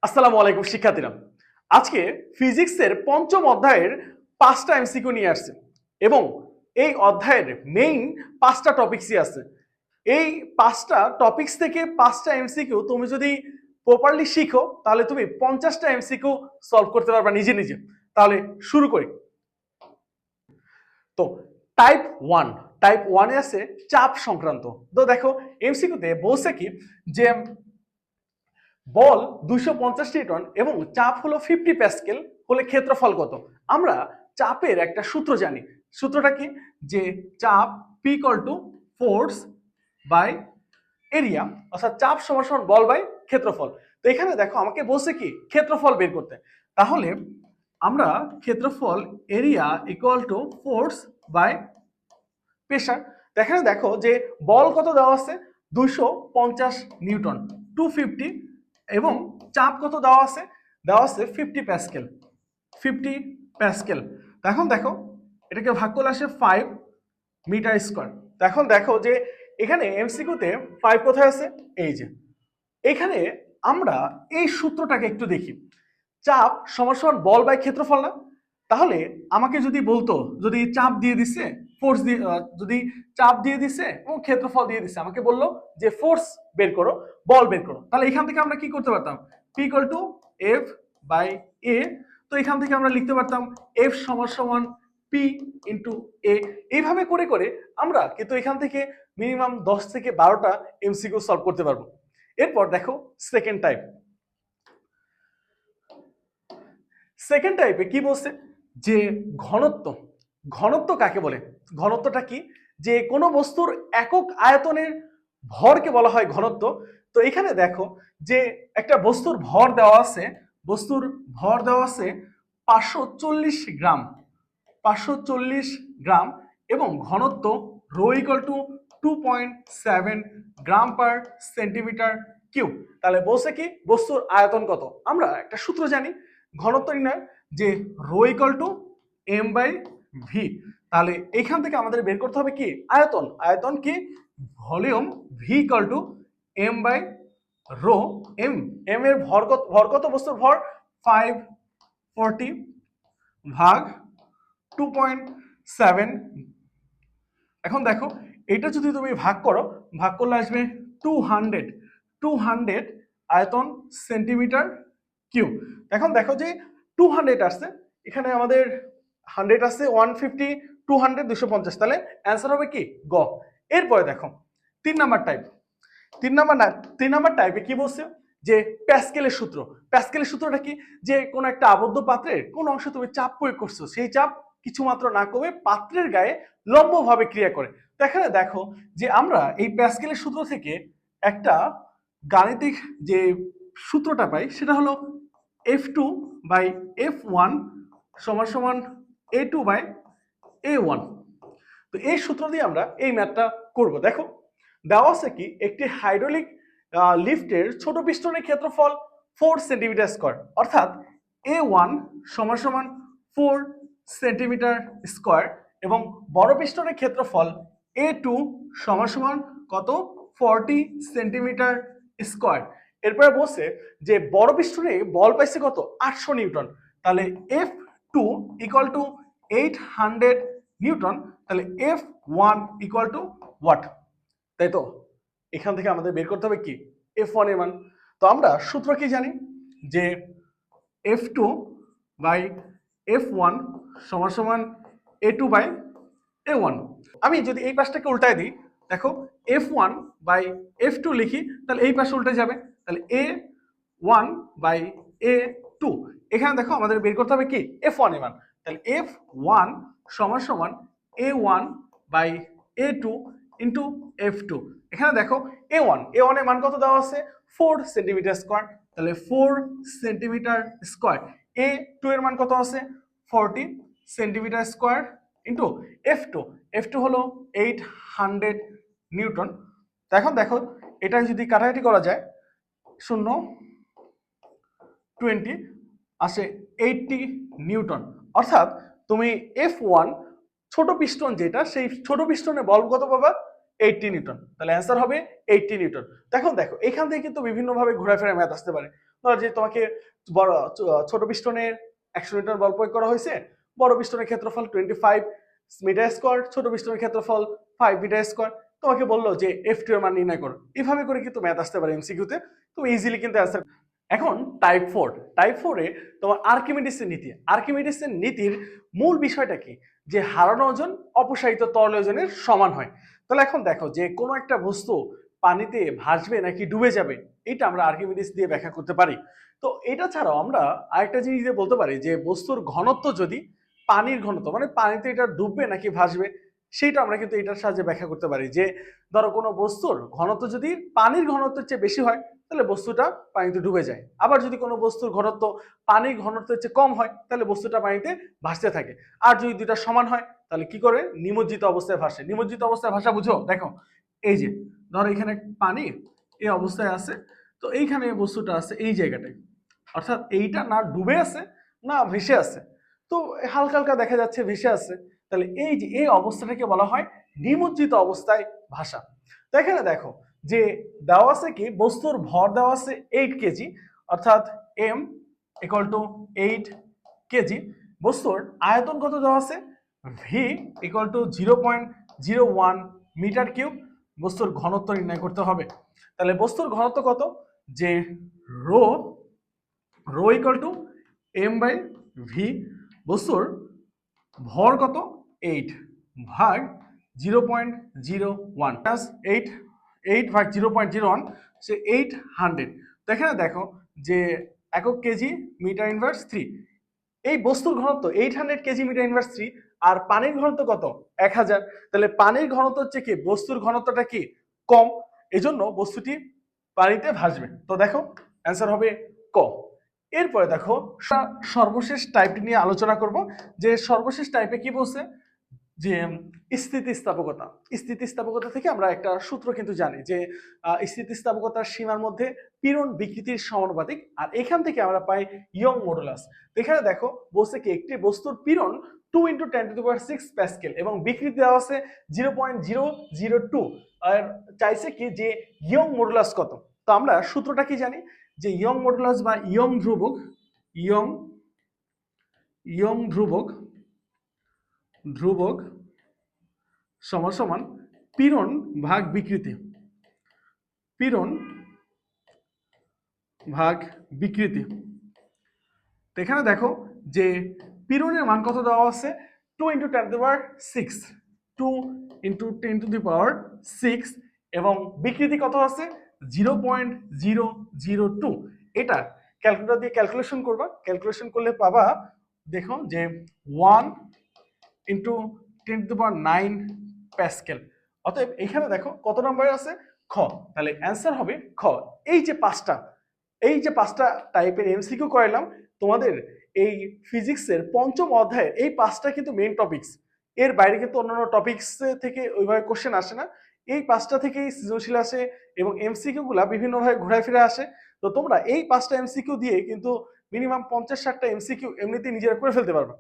আসসালামু আলাইকুম শিক্ষার্থীরা। আজকে ফিজিক্সের পঞ্চম অধ্যায়ের 5টা এমসিকিউ নিয়ে আসছে এবং এই অধ্যায়ের মেইন 5টা টপিকসই আছে। এই 5টা টপিকস থেকে 5টা এমসিকিউ তুমি যদি প্রপারলি শিখো তাহলে তুমি 50টা এমসিকিউ সলভ করতে পারবা নিজে নিজে। তাহলে শুরু করি। তো টাইপ 1 এ আছে চাপ সংক্রান্ত। তো দেখো এমসিকিউতে বলছে কি যে বল 250 নিউটন এবং চাপ হলো 50 প্যাসকেল হলে ক্ষেত্রফল কত। আমরা চাপের একটা সূত্র জানি। সূত্রটা কি, যে চাপ P = ফোর্স বাই এরিয়া, অর্থাৎ চাপ সমান সমান বল বাই ক্ষেত্রফল। তো এখানে দেখো আমাকে বলছে কি ক্ষেত্রফল বের করতে। তাহলে আমরা ক্ষেত্রফল এরিয়া = ফোর্স বাই প্রেসার। এখানে দেখো যে বল কত দেওয়া আছে 250 নিউটন 250 এবং চাপ কত দেওয়া আছে 50 প্যাসকেল 50 প্যাসকেল। এখন দেখো এটাকে ভাগ করলে আসে 5 মিটার স্কয়ার। এখন দেখো যে এখানে এমসিকিউতে 5 কোথায় আছে, এই যে এখানে আমরা এই সূত্রটাকে একটু দেখি। চাপ সমান সমান বল বাই ক্ষেত্রফল না? তাহলে আমাকে যদি বলতো, যদি চাপ দিয়ে দিছে ফোর্স দিয়ে, যদি চাপ দিয়ে দিছে এবং ক্ষেত্রফল দিয়ে দিছে, আমাকে বললো যে ফোর্স বের করো বল বের করো, তাহলে এখান থেকে আমরা কি করতে পারতাম, P = F/A। তো এখান থেকে আমরা লিখতে পারতাম F সমান সমান P × A। এইভাবে করে করে আমরা কিন্তু এখান থেকে মিনিমাম 10 থেকে 12টা এমসিকিউ সলভ করতে পারবো। এরপর দেখো সেকেন্ড টাইপে কি বলছে, যে ঘনত্ব কাকে বলে। ঘনত্বটা কি, যে কোনো বস্তুর একক আয়তনের ভরকে বলা হয় ঘনত্ব। তো এখানে দেখো যে একটা বস্তুর ভর দেওয়া আছে 540 গ্রাম 540 গ্রাম এবং ঘনত্ব ρ = 2.7 গ্রাম পার সেন্টিমিটার কিউব। তাহলে বলছে কি বস্তুর আয়তন কত। আমরা একটা সূত্র জানি ঘনত্ব নির্ণয়, যে ρ = m/v। তাহলে এখান থেকে আমাদের বের করতে হবে কি আয়তন কি ভলিউম v = m/ρ। m এর ভর কত, বস্তুর ভর 540 ভাগ 2.7। এখন দেখো এটা যদি তুমি ভাগ করলে আসবে 200 আয়তন সেন্টিমিটার কিউব। এখন দেখো যে 200 আসছে, এখানে আমাদের 100 আছে 150 200 250, তাহলে অ্যান্সার হবে কি গ। এরপরে দেখো 3 নাম্বার টাইপে কি বলছে, যে প্যাসকেলের সূত্রটা কি, যে কোন একটা আবদ্ধ পাত্রের কোন অংশে তুমি চাপ প্রয়োগ করছো, সেই চাপ কিছুমাত্র না কমে পাত্রের গায়ে লম্বভাবে ক্রিয়া করে। তো এখানে দেখো যে আমরা এই প্যাসকেলের সূত্র থেকে একটা গাণিতিক যে সূত্রটা পাই, সেটা হলো F2/F1 = A2/A1। তো এই সূত্র দিয়ে আমরা এই ম্যাথটা করব। দেখো দেওয়া আছে কি একটি হাইড্রোলিক লিফটের ছোট পিস্টনের ক্ষেত্রফল 4 সেন্টিমিটার স্কয়ার, অর্থাৎ A1 = 4 সেন্টিমিটার স্কয়ার এবং বড় পিস্টনের ক্ষেত্রফল A2 = কত 40 সেন্টিমিটার স্কয়ার। এরপরে বলছে যে বড় পিস্টনে বল পাইছে কত 800 নিউটন। তাহলে F2 = 800 নিউটন। তাহলে F1 = ওয়াট। তাই তো এখান থেকে আমাদের বের করতে হবে কি F1 এর মান। তো আমরা সূত্র কি জানি, যে F2/F1 = A2/A1। আমি যদি এই পাশটাকে উল্টায় দিই, দেখো F1/F2 লিখি, তাহলে এই পাশে উল্টে যাবে, তাহলে A1/A2। এখানে দেখো আমাদের বের করতে হবে কি F1 এর মান। তাহলে F1 = A1/A2 ইন্টু F2। এখানে দেখো A1 এর মান কত দেওয়া আছে 4 সেন্টিমিটার স্কয়ার, তাহলে 4 সেন্টিমিটার স্কয়ার। A2 এর মান কত আছে 40 সেন্টিমিটার স্কয়ার ইন্টু F2 হলো 800 নিউটন। তো এখন দেখো এটা যদি কাটাকাটি করা যায় 0 20 আসে 80 নিউটন। অর্থাৎ তুমি F1 ছোট পিস্টন যেটা, সেই ছোট পিস্টনে বল কত পাবা 80 নিউটন। তাহলে অ্যান্সার হবে 80 নিউটন। এখন দেখো এখান থেকে কিন্তু বিভিন্ন ভাবে ঘোরাফেরা ম্যাথ আসতে পারে। ধরো যে তোমাকে বড় ছোট পিস্টনের 100 নিউটন বল প্রয়োগ করা হয়েছে, বড় পিস্টনের ক্ষেত্রফল 25 মিটার স্কয়ার, ছোট পিস্টনের ক্ষেত্রফল 5 মিটার স্কয়ার। তোমাকে বললো যে F2 এর মান নির্ণয় করো, এভাবে করে কিন্তু ম্যাথ আসতে পারে এমসিকিউতে, তুমি ইজিলি কিন্তু অ্যান্সার। এখন টাইপ 4 এ তোমার আর্কিমিডিসের নীতি। আর্কিমিডিসের নীতির মূল বিষয়টা কি, যে হারানো ওজন অপসারিত তরল ওজনের সমান হয়। তাহলে এখন দেখো যে কোনো একটা বস্তু পানিতে ভাসবে নাকি ডুবে যাবে, এটা আমরা আর্কিমিডিস দিয়ে ব্যাখ্যা করতে পারি। তো এটা ছাড়াও আমরা আরেকটা জিনিস দিয়ে বলতে পারি যে বস্তুর ঘনত্ব যদি পানির ঘনত্ব, মানে পানিতে এটা ডুববে নাকি ভাসবে, সেইটা আমরা কিন্তু এটার সাহায্যে ব্যাখ্যা করতে পারি। যে ধরো কোনো বস্তুর ঘনত্ব যদি পানির ঘনত্বের চেয়ে বেশি হয় তাহলে বস্তুটা পানিতে ডুবে যায়, আবার যদি কোনো বস্তুর ঘনত্ব পানির ঘনত্বের চেয়ে কম হয় তাহলে বস্তুটা পানিতে ভাসতে থাকে। আর যদি দুইটা সমান হয় তাহলে কি করে, নিমজ্জিত অবস্থায় ভাসে। নিমজ্জিত অবস্থায় ভাসা বুঝো, দেখো এই যে ধরো এখানে পানি এই অবস্থায় আছে, তো এইখানে বস্তুটা আছে এই জায়গাটায়, অর্থাৎ এইটা না ডুবে আছে না ভেসে আছে, তো হালকা হালকা দেখা যাচ্ছে ভেসে আছে। তাহলে এই যে এই অবস্থাটাকে বলা হয় নিমজ্জিত অবস্থায় ভাসা। তো এখানে দেখো যে দেওয়া আছে কি, বস্তুর ভর দেওয়া আছে 8 কেজি, অর্থাৎ m ইকুয়াল টু 8 কেজি। বস্তুর আয়তন কত দেওয়া আছে, v equal to 0.01 metre cube. বস্তুর ঘনত্ব নির্ণয় করতে হবে। তাহলে বস্তুর ঘনত্ব কত, যে rho equal to m by V. বস্তুর ভর কত, 8 ভাগ 0.01 প্লাস 8 ভাগ 0.01, সে 800। তো এখানে দেখো যে একক কেজি মিটার ইনভার্স 3, এই বস্তুর ঘনত্ব 800 কেজি মিটার ইনভার্স 3, আর পানির ঘনত্ব কত, 1000। তাহলে পানির ঘনত্ব হচ্ছে কি, বস্তুর ঘনত্বটা কি কম, এজন্য বস্তুটি পানিতে ভাসবে। তো দেখো অ্যান্সার হবে ক। এরপরে দেখো সর্বশেষ টাইপটি নিয়ে আলোচনা করব, যে সর্বশেষ টাইপে কি বলছে, যে স্থিতিস্থাপকতা। স্থিতিস্থাপকতা থেকে আমরা একটা সূত্র কিন্তু জানি যে স্থিতিস্থাপকতার সীমার মধ্যে পীড়ন বিকৃতির সমানুপাতিক, আর এখান থেকে আমরা পাই ইয়ং মডুলাস। এখানে দেখো বলছে কি, একটি বস্তুর পীড়ন 2 × 10⁶ প্যাসকেল এবং বিকৃতি দেওয়া আছে 0.002, আর চাইছে কি যে ইয়ং মডুলাস কত। তো আমরা সূত্রটা কি জানি, যে ইয়ং মডুলাস বা ইয়ং ধ্রুবক সমান সমান পীড়ন ভাগ বিকৃতি, তো এখানে দেখো যে পীড়নের মান কত দেওয়া আছে, 2 × 10⁶, 2 × 10⁶, এবং বিকৃতি কত আছে 0.002। এটা ক্যালকুলেটর দিয়ে ক্যালকুলেশন করবা, ক্যালকুলেশন করলে পাবা, দেখো যে 1 × 10⁹ প্যাসকেল। অতএব এখানে দেখো কত নম্বরে আছে, খ। তাহলে অ্যান্সার হবে খ। এই যে পাঁচটা টাইপের এমসিকিউ করাইলাম তোমাদের এই ফিজিক্সের পঞ্চম অধ্যায়ের, এই পাঁচটা কিন্তু মেইন টপিকস, এর বাইরে কিন্তু অন্যান্য টপিকস থেকে ওইভাবে কোশ্চেন আসে না। এই পাঁচটা থেকেই সৃজনশীল আসে এবং এমসিকিউ গুলা বিভিন্নভাবে ঘুরে ফিরে আসে। তো তোমরা এই পাঁচটা এমসিকিউ দিয়ে কিন্তু মিনিমাম 50-60টা এমসিকিউ এমনিতেই নিজেরা করে ফেলতে পারবে।